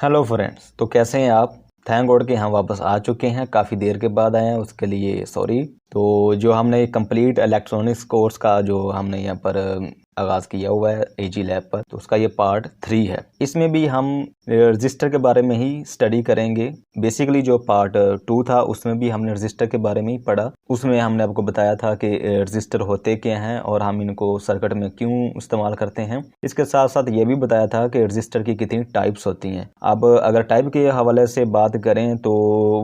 Hello friends, तो कैसे हैं आप। थैंक गॉड कि हम वापस आ चुके हैं, काफ़ी देर के बाद आए हैं, उसके लिए सॉरी। तो जो हमने कंप्लीट इलेक्ट्रॉनिक्स कोर्स का जो हमने यहाँ पर आगाज़ किया हुआ है एजी लैब पर, तो उसका ये पार्ट 3 है। इसमें भी हम रजिस्टर के बारे में ही स्टडी करेंगे। बेसिकली जो पार्ट 2 था उसमें भी हमने रजिस्टर के बारे में ही पढ़ा। उसमें हमने आपको बताया था कि रजिस्टर होते क्या हैं और हम इनको सर्किट में क्यों इस्तेमाल करते हैं। इसके साथ साथ ये भी बताया था कि रजिस्टर की कितनी टाइप्स होती हैं। अब अगर टाइप के हवाले से बात करें तो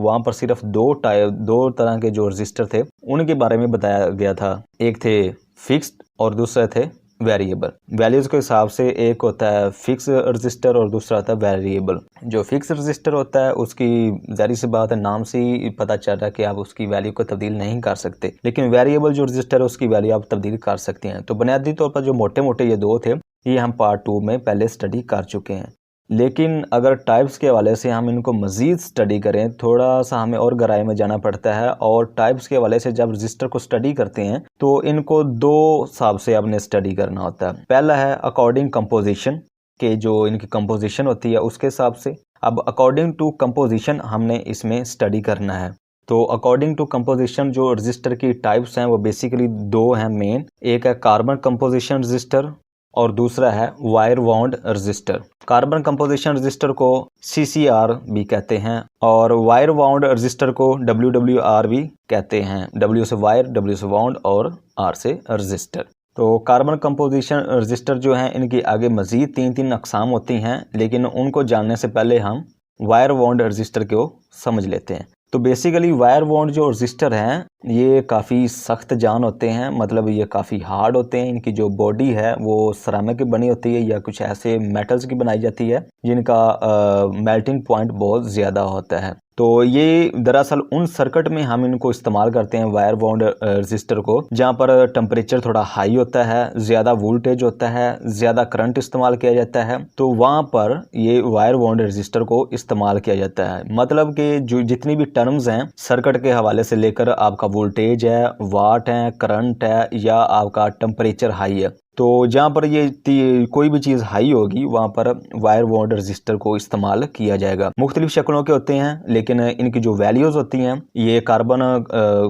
वहाँ पर सिर्फ दो तरह के जो रजिस्टर थे उनके बारे में बताया गया था। एक थे फिक्स्ड और दूसरे थे वेरिएबल। वैल्यूज के हिसाब से एक होता है फिक्स रजिस्टर और दूसरा होता है वेरिएबल। जो फिक्स रजिस्टर होता है उसकी जाहिर सी बात है, नाम से ही पता चल रहा है कि आप उसकी वैल्यू को तब्दील नहीं कर सकते, लेकिन वेरिएबल जो रजिस्टर है उसकी वैल्यू आप तब्दील कर सकते हैं। तो बुनियादी तौर पर जो मोटे मोटे ये दो थे ये हम पार्ट 2 में पहले स्टडी कर चुके हैं। लेकिन अगर टाइप्स के हवाले से हम इनको मज़ीद स्टडी करें, थोड़ा सा हमें और गहराई में जाना पड़ता है। और टाइप्स के हवाले से जब रजिस्टर को स्टडी करते हैं तो इनको दो हिसाब से आपने स्टडी करना होता है। पहला है अकॉर्डिंग कंपोजिशन, के जो इनकी कंपोजिशन होती है उसके हिसाब से। अब अकॉर्डिंग टू कंपोजिशन हमने इसमें स्टडी करना है। तो अकॉर्डिंग टू कंपोजिशन जो रजिस्टर की टाइप्स हैं वो बेसिकली दो हैं मेन। एक है कार्बन कंपोजिशन रजिस्टर और दूसरा है wire wound register. Carbon composition register को CCR भी कहते हैं और वायर वाउंड रजिस्टर को WWR भी कहते हैं। W से वायर, W से वाउंड और R से रजिस्टर। तो कार्बन कंपोजिशन रजिस्टर जो हैं इनकी आगे मज़ीद तीन अक़साम होती हैं, लेकिन उनको जानने से पहले हम वायर वाउंड रजिस्टर को समझ लेते हैं। तो बेसिकली वायर वाउंड जो रजिस्टर हैं ये काफ़ी सख्त जान होते हैं, मतलब ये काफ़ी हार्ड होते हैं। इनकी जो बॉडी है वो सिरेमिक की बनी होती है या कुछ ऐसे मेटल्स की बनाई जाती है जिनका मेल्टिंग पॉइंट बहुत ज़्यादा होता है। तो ये दरअसल उन सर्किट में हम इनको इस्तेमाल करते हैं वायर वाउंड रजिस्टर को जहाँ पर टेम्परेचर थोड़ा हाई होता है, ज़्यादा वोल्टेज होता है, ज़्यादा करंट इस्तेमाल किया जाता है। तो वहाँ पर ये वायर वाउंड रजिस्टर को इस्तेमाल किया जाता है। मतलब कि जो जितनी भी टर्म्स हैं सर्किट के हवाले से लेकर आपका वोल्टेज है, वाट है, करंट है या आपका टेम्परेचर हाई है, तो जहाँ पर ये कोई भी चीज़ हाई होगी वहाँ पर वायर वाउंड रजिस्टर को इस्तेमाल किया जाएगा। मुख्तलिफ शक्लों के होते हैं, लेकिन इनकी जो वैल्यूज़ होती हैं ये कार्बन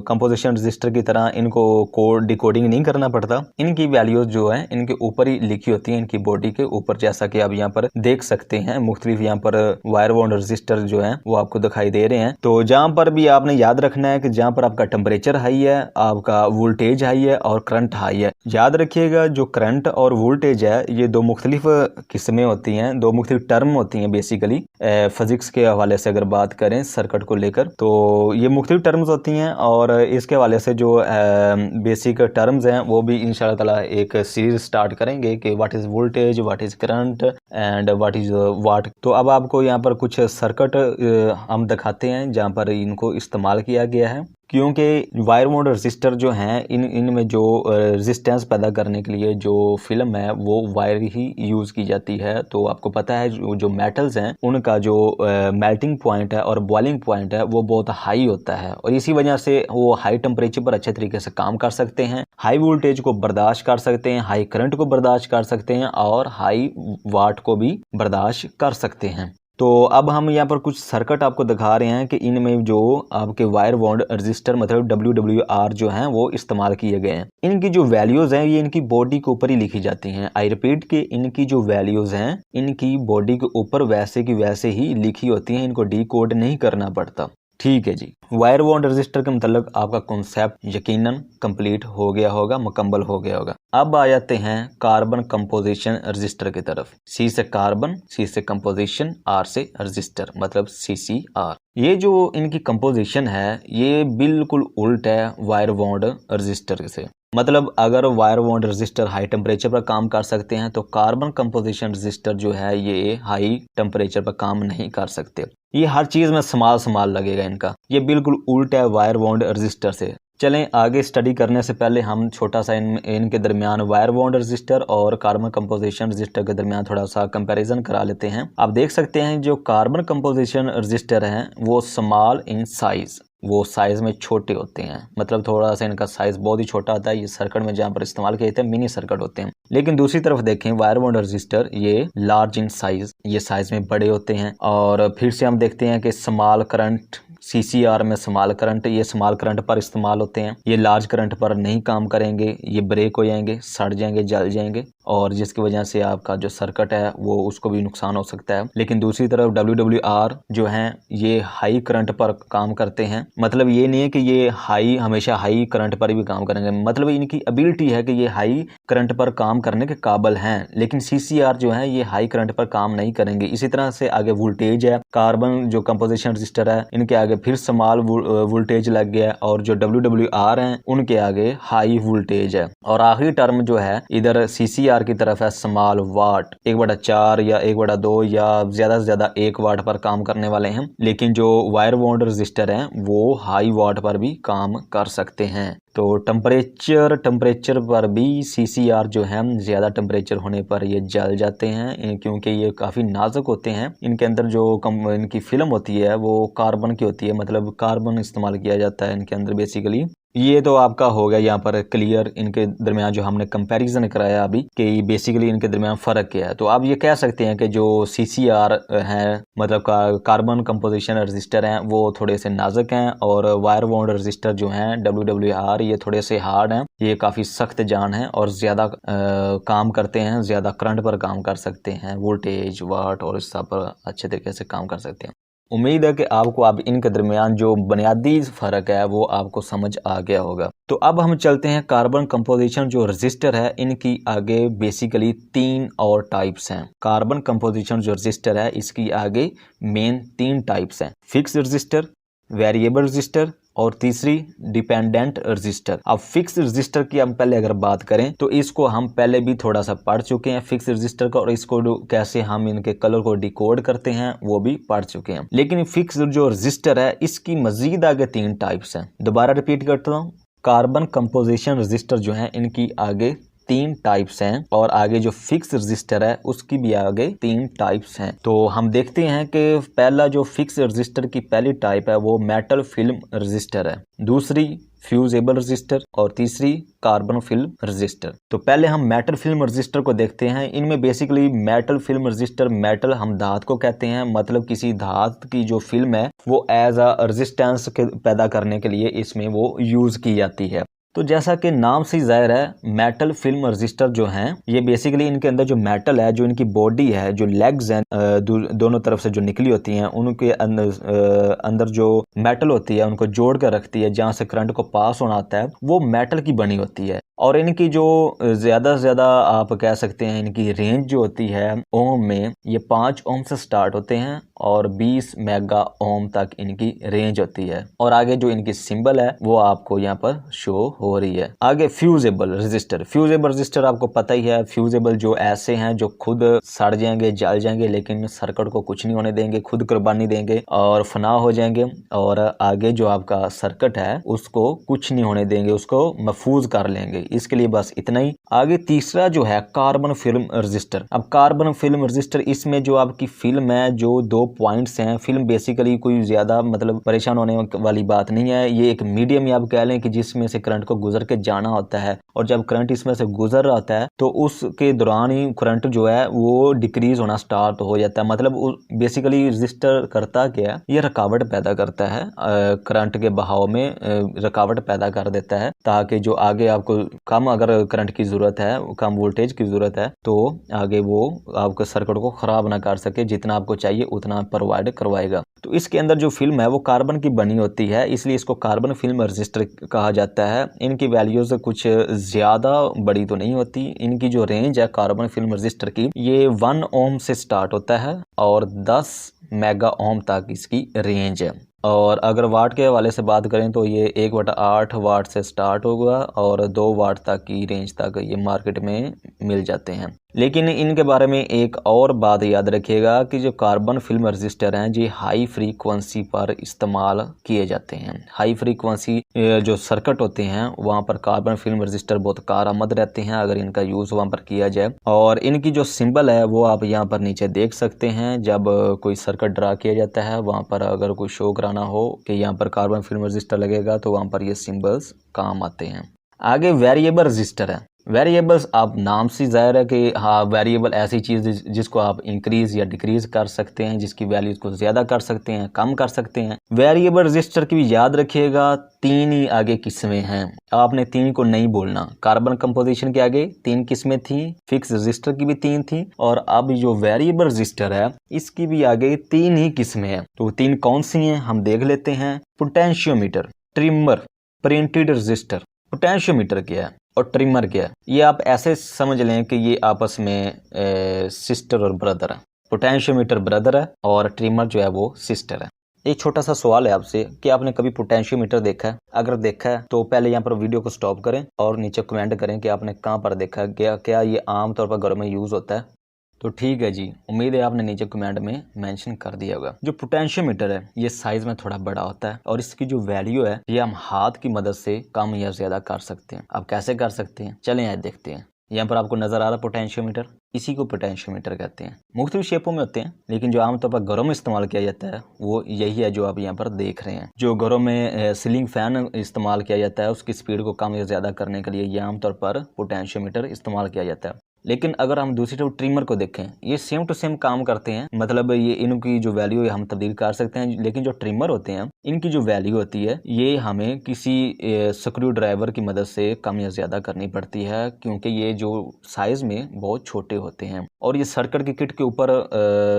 कंपोजिशन रजिस्टर की तरह इनको कोड डिकोडिंग नहीं करना पड़ता। इनकी वैल्यूज़ जो है इनके ऊपर ही लिखी होती हैं, इनकी बॉडी के ऊपर, जैसा कि आप यहाँ पर देख सकते हैं। मुख्तलिफ यहाँ पर वायर वाउंड रजिस्टर जो है वो आपको दिखाई दे रहे हैं। तो जहाँ पर भी आपने याद रखना है कि जहाँ पर आपका टेम्परेचर हाई है, आपका वोल्टेज हाई है और करंट हाई है। याद रखिएगा जो करंट और वोल्टेज है ये दो मुख्तलिफ किस्में होती हैं, दो मुख्तलिफ टर्म होती हैं। बेसिकली फिजिक्स के हवाले से अगर बात करें सर्किट को लेकर तो ये मुख्तलिफ टर्म्स होती हैं और इसके हवाले से जो बेसिक टर्म्स हैं वो भी इंशाल्लाह ताला एक सीरीज स्टार्ट करेंगे कि what is voltage, what is current and what is what. तो अब आपको यहाँ पर कुछ सर्किट हम दिखाते हैं जहाँ पर इनको इस्तेमाल किया गया है, क्योंकि वायर वाउंड रजिस्टर जो हैं इनमें जो रेजिस्टेंस पैदा करने के लिए जो फिल्म है वो वायर ही यूज़ की जाती है। तो आपको पता है जो मेटल्स हैं उनका जो मेल्टिंग पॉइंट है और बॉइलिंग पॉइंट है वो बहुत हाई होता है और इसी वजह से वो हाई टेम्परेचर पर अच्छे तरीके से काम कर सकते हैं, हाई वोल्टेज को बर्दाश्त कर सकते हैं, हाई करंट को बर्दाश्त कर सकते हैं और हाई वाट को भी बर्दाश्त कर सकते हैं। तो अब हम यहाँ पर कुछ सर्किट आपको दिखा रहे हैं कि इनमें जो आपके वायर वाउंड रजिस्टर मतलब WWR जो हैं वो इस्तेमाल किए गए हैं। इनकी जो वैल्यूज़ हैं ये इनकी बॉडी के ऊपर ही लिखी जाती हैं। आई रिपीट कि इनकी जो वैल्यूज़ हैं इनकी बॉडी के ऊपर वैसे की वैसे ही लिखी होती हैं, इनको डिकोड नहीं करना पड़ता। ठीक है जी, वायर वाउंड रजिस्टर के मतलब आपका कॉन्सेप्ट यकीनन कंप्लीट हो गया होगा, मुकम्मल हो गया होगा। अब आ जाते हैं कार्बन कंपोजिशन रजिस्टर की तरफ। C से कार्बन, C से कंपोजिशन, R से रजिस्टर मतलब CCR। ये जो इनकी कंपोजिशन है ये बिल्कुल उल्ट है वायर वाउंड रजिस्टर से। मतलब अगर wire wound register high temperature पर काम कर सकते हैं तो कार्बन कंपोजिशन रजिस्टर जो है ये हाई टेम्परेचर पर काम नहीं कर सकते। ये हर चीज़ में समाल लगेगा इनका, ये बिल्कुल उल्टा है वायर वाउंड रजिस्टर से। चलें आगे स्टडी करने से पहले हम छोटा सा इनके दरमियान वायर वाउंड रजिस्टर और कार्बन कंपोजिशन रजिस्टर के दरमियान थोड़ा सा कंपैरिजन करा लेते हैं। आप देख सकते हैं जो कार्बन कंपोजिशन रजिस्टर हैं वो स्मॉल इन साइज, वो साइज़ में छोटे होते हैं, मतलब थोड़ा सा इनका साइज़ बहुत ही छोटा आता है। ये सर्किट में जहाँ पर इस्तेमाल किए जाते हैं मिनी सर्किट होते हैं। लेकिन दूसरी तरफ देखें वायर बॉन्ड रजिस्टर, ये लार्ज इन साइज़, ये साइज़ में बड़े होते हैं। और फिर से हम देखते हैं कि स्मॉल करंट, CCR में स्मॉल करंट, ये स्मॉल करंट पर इस्तेमाल होते हैं। ये लार्ज करंट पर नहीं काम करेंगे, ये ब्रेक हो जाएंगे, सड़ जाएंगे, जल जाएंगे, और जिसकी वजह से आपका जो सर्किट है वो उसको भी नुकसान हो सकता है। लेकिन दूसरी तरफ WWR जो हैं ये हाई करंट पर काम करते हैं। मतलब ये नहीं है कि ये हमेशा हाई करंट पर भी काम करेंगे, मतलब इनकी एबिलिटी है कि ये हाई करंट पर काम करने के काबिल हैं। लेकिन CCR जो है ये हाई करंट पर काम नहीं करेंगे। इसी तरह से आगे वोल्टेज है, कार्बन जो कंपोजिशन रजिस्टर है इनके आगे फिर स्मॉल वोल्टेज लग गया, और जो WWR हैं उनके आगे हाई वोल्टेज है। और आखिरी टर्म जो है इधर CCR की तरफ है स्मॉल वाट, 1/4 या 1/2 या ज्यादा से ज्यादा 1 वाट पर काम करने वाले हैं। लेकिन जो वायर बॉन्ड रजिस्टर हैं वो हाई वाट पर भी काम कर सकते हैं। तो टेम्परेचर पर भी CCR जो है ज़्यादा टेम्परेचर होने पर ये जल जाते हैं, क्योंकि ये काफ़ी नाजुक होते हैं। इनके अंदर जो इनकी फिल्म होती है वो कार्बन की होती है, मतलब कार्बन इस्तेमाल किया जाता है इनके अंदर बेसिकली। ये तो आपका हो गया यहाँ पर क्लियर, इनके दरमियान जो हमने कंपैरिजन कराया अभी कि बेसिकली इनके दरमियान फ़र्क क्या है। तो आप ये कह सकते हैं कि जो CCR है, मतलब कार्बन कंपोजिशन रजिस्टर हैं, वो थोड़े से नाजुक हैं, और वायर बॉन्ड रजिस्टर जो हैं WWR ये थोड़े से हार्ड हैं, ये काफ़ी सख्त जान हैं और ज़्यादा काम करते हैं, ज़्यादा करंट पर काम कर सकते हैं, वोल्टेज वाट और इस सब पर अच्छे तरीके से काम कर सकते हैं। उम्मीद है कि आपको अब इनके दरमियान जो बुनियादी फ़र्क है वो आपको समझ आ गया होगा। तो अब हम चलते हैं कार्बन कंपोजिशन जो रजिस्टर है इनकी आगे बेसिकली 3 और टाइप्स हैं। कार्बन कंपोजिशन जो रजिस्टर है इसकी आगे मेन 3 टाइप्स हैं, फिक्स रजिस्टर, वेरिएबल रजिस्टर और तीसरी डिपेंडेंट रजिस्टर। अब फिक्स रजिस्टर की हम पहले अगर बात करें तो इसको हम पहले भी थोड़ा सा पढ़ चुके हैं फिक्स रजिस्टर का, और इसको कैसे हम इनके कलर को डिकोड करते हैं वो भी पढ़ चुके हैं। लेकिन फिक्स जो रजिस्टर है इसकी मजीद आगे 3 टाइप्स हैं। दोबारा रिपीट करता हूँ, कार्बन कंपोजिशन रजिस्टर जो है इनकी आगे 3 टाइप्स हैं, और आगे जो फिक्स रजिस्टर है उसकी भी आगे 3 टाइप्स हैं। तो हम देखते हैं कि पहला जो फिक्स रजिस्टर की पहली टाइप है वो मेटल फिल्म रजिस्टर है, दूसरी फ्यूजेबल रजिस्टर और तीसरी कार्बन फिल्म रजिस्टर। तो पहले हम मेटल फिल्म रजिस्टर को देखते हैं। इनमें basically metal film register, metal हम धात को कहते हैं, मतलब किसी धात की जो फिल्म है वो एज अ रेजिस्टेंस पैदा करने के लिए इसमें वो यूज की जाती है। तो जैसा कि नाम से जाहिर है मेटल फिल्म रजिस्टर जो हैं ये बेसिकली इनके अंदर जो मेटल है, जो इनकी बॉडी है, जो लेग्स हैं दोनों तरफ से जो निकली होती हैं उनके अंदर जो मेटल होती है उनको जोड़ कर रखती है, जहाँ से करंट को पास होना आता है वो मेटल की बनी होती है। और इनकी जो ज़्यादा से ज़्यादा आप कह सकते हैं इनकी रेंज जो होती है ओम में, ये 5 ओम से स्टार्ट होते हैं और 20 मेगा ओम तक इनकी रेंज होती है। और आगे जो इनकी सिंबल है वो आपको यहाँ पर शो हो रही है। आगे फ्यूजेबल रजिस्टर। फ्यूजेबल रजिस्टर आपको पता ही है, फ्यूजेबल जो ऐसे हैं जो खुद सड़ जाएंगे, जल जाएंगे, लेकिन सर्किट को कुछ नहीं होने देंगे, खुद कुर्बानी देंगे और फना हो जाएंगे, और आगे जो आपका सर्किट है उसको कुछ नहीं होने देंगे, उसको महफूज कर लेंगे। इसके लिए बस इतना ही। आगे तीसरा जो है कार्बन फिल्म रजिस्टर। अब कार्बन फिल्म रजिस्टर, इसमें जो आपकी फिल्म है, जो 2 पॉइंट्स हैं, फिल्म बेसिकली कोई ज्यादा मतलब परेशान होने वाली बात नहीं है, ये एक मीडियम ही आप कह लें कि जिसमें से करंट को गुजर के जाना होता है, और जब करंट इसमें से गुजर रहा होता है तो उसके दौरान ही करंट जो है वो डिक्रीज होना स्टार्ट हो जाता है। मतलब बेसिकली रजिस्टर करता क्या है, ये रुकावट पैदा करता है, करंट के बहाव में रुकावट पैदा कर देता है, ताकि जो आगे आपको कम अगर करंट की जरूरत है, कम वोल्टेज की जरूरत है, तो आगे वो आपके सर्किट को खराब ना कर सके, जितना आपको चाहिए उतना प्रोवाइड करवाएगा। तो इसके अंदर जो फिल्म है वो कार्बन की बनी होती है, इसलिए इसको कार्बन फिल्म रजिस्टर कहा जाता है। इनकी वैल्यूज कुछ ज्यादा बड़ी तो नहीं होती। इनकी जो रेंज है कार्बन फिल्म रजिस्टर की, ये 1 ओम से स्टार्ट होता है और 10 मेगा ओम तक इसकी रेंज है। और अगर वाट के हवाले से बात करें तो ये 1/8 वाट से स्टार्ट होगा और 2 वाट तक की रेंज तक ये मार्केट में मिल जाते हैं। लेकिन इनके बारे में एक और बात याद रखिएगा कि जो कार्बन फिल्म रजिस्टर हैं जी हाई फ्रीक्वेंसी पर इस्तेमाल किए जाते हैं। हाई फ्रीक्वेंसी जो सर्किट होते हैं वहाँ पर कार्बन फिल्म रजिस्टर बहुत कारआमद रहते हैं अगर इनका यूज़ वहाँ पर किया जाए। और इनकी जो सिंबल है वो आप यहाँ पर नीचे देख सकते हैं। जब कोई सर्किट ड्रा किया जाता है वहाँ पर अगर कोई शो कराना हो कि यहाँ पर कार्बन फिल्म रजिस्टर लगेगा तो वहाँ पर ये सिंबल्स काम आते हैं। आगे वेरिएबल रजिस्टर है। वेरिएबल्स आप नाम से जाहिर है कि हाँ वेरिएबल ऐसी चीज़ जिसको आप इंक्रीज या डिक्रीज कर सकते हैं, जिसकी वैल्यूज को ज़्यादा कर सकते हैं, कम कर सकते हैं। वेरिएबल रजिस्टर की भी याद रखिएगा 3 ही आगे किस्में हैं, आपने 3 को नहीं बोलना। कार्बन कंपोजिशन के आगे 3 किस्में थी, फिक्स रजिस्टर की भी 3 थी, और अब जो वेरिएबल रजिस्टर है इसकी भी आगे 3 ही किस्में हैं। तो 3 कौन सी हैं हम देख लेते हैं। Potentiometer, trimmer, printed register. Potentiometer क्या है और ट्रिमर क्या है, ये आप ऐसे समझ लें कि ये आपस में सिस्टर और ब्रदर है। पोटेंशियोमीटर ब्रदर है और ट्रिमर जो है वो सिस्टर है। एक छोटा सा सवाल है आपसे कि आपने कभी पोटेंशियोमीटर देखा है? अगर देखा है तो पहले यहाँ पर वीडियो को स्टॉप करें और नीचे कमेंट करें कि आपने कहाँ पर देखा है, क्या ये आम तौर पर घरों में यूज़ होता है। तो ठीक है जी, उम्मीद है आपने नीचे कमेंट में मेंशन कर दिया होगा। जो पोटेंशियोमीटर है ये साइज में थोड़ा बड़ा होता है और इसकी जो वैल्यू है ये हम हाथ की मदद से कम या ज्यादा कर सकते हैं। अब कैसे कर सकते हैं चलें आज देखते हैं। यहाँ पर आपको नजर आ रहा है पोटेंशियोमीटर, इसी को पोटेंशियोमीटर कहते हैं। मुख्तलिफ शेपों में होते हैं लेकिन जो आमतौर पर घरों में इस्तेमाल किया जाता है वो यही है जो आप यहाँ पर देख रहे हैं। जो घरों में सीलिंग फैन इस्तेमाल किया जाता है उसकी स्पीड को कम या ज्यादा करने के लिए ये आमतौर पर पोटेंशियोमीटर इस्तेमाल किया जाता है। लेकिन अगर हम दूसरी तरफ ट्रिमर को देखें ये सेम टू सेम काम करते हैं, मतलब ये इनकी जो वैल्यू है हम तब्दील कर सकते हैं। लेकिन जो ट्रिमर होते हैं इनकी जो वैल्यू होती है ये हमें किसी स्क्रू ड्राइवर की मदद से कम या ज्यादा करनी पड़ती है, क्योंकि ये जो साइज में बहुत छोटे होते हैं और ये सर्किट की किट के ऊपर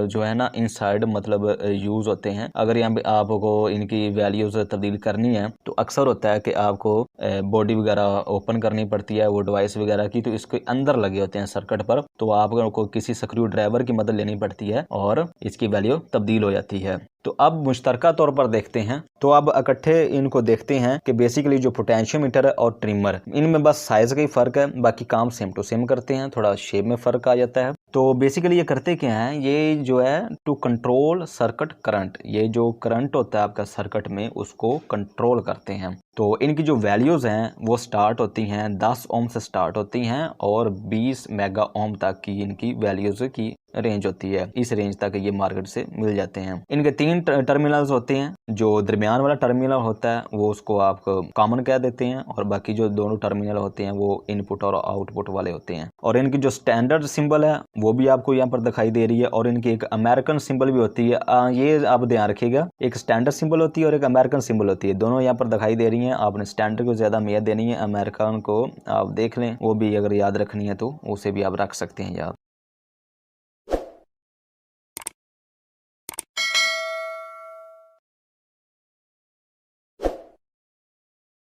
जो है ना इनसाइड मतलब यूज होते हैं। अगर यहाँ पे आपको इनकी वैल्यूज तब्दील करनी है तो अक्सर होता है कि आपको बॉडी वगैरह ओपन करनी पड़ती है वो डिवाइस वगैरह की, तो इसके अंदर लगे होते हैं सर्किट पर, तो आपको किसी स्क्रू ड्राइवर की मदद लेनी पड़ती है और इसकी वैल्यू तब्दील हो जाती है। तो अब मुश्तरका तौर पर देखते हैं, तो अब इकट्ठे इनको देखते हैं कि बेसिकली जो पोटेंशियोमीटर है और ट्रिमर इनमें बस साइज का ही फर्क है, बाकी काम सेम टू सेम करते हैं, थोड़ा शेप में फर्क आ जाता है। तो बेसिकली ये करते क्या हैं, ये जो है टू कंट्रोल सर्किट करंट, ये जो करंट होता है आपका सर्किट में उसको कंट्रोल करते हैं। तो इनकी जो वैल्यूज हैं वो स्टार्ट होती हैं 10 ओम से स्टार्ट होती हैं और 20 मेगा ओम तक की इनकी वैल्यूज की रेंज होती है। इस रेंज तक ये मार्केट से मिल जाते हैं। इनके 3 टर्मिनल्स होते हैं। जो दरमियान वाला टर्मिनल होता है वो उसको आप कॉमन कह देते हैं और बाकी जो दोनों टर्मिनल होते हैं वो इनपुट और आउटपुट वाले होते हैं। और इनकी जो स्टैंडर्ड सिंबल है वो भी आपको यहाँ पर दिखाई दे रही है और इनकी एक अमेरिकन सिंबल भी होती है। ये आप ध्यान रखिएगा, एक स्टैंडर्ड सिंबल होती है और एक अमेरिकन सिंबल होती है, दोनों यहाँ पर दिखाई दे रही है। आपने स्टैंडर्ड को ज्यादा अहमियत देनी है, अमेरिकन को आप देख लें, वो भी अगर याद रखनी है तो उसे भी आप रख सकते हैं याद।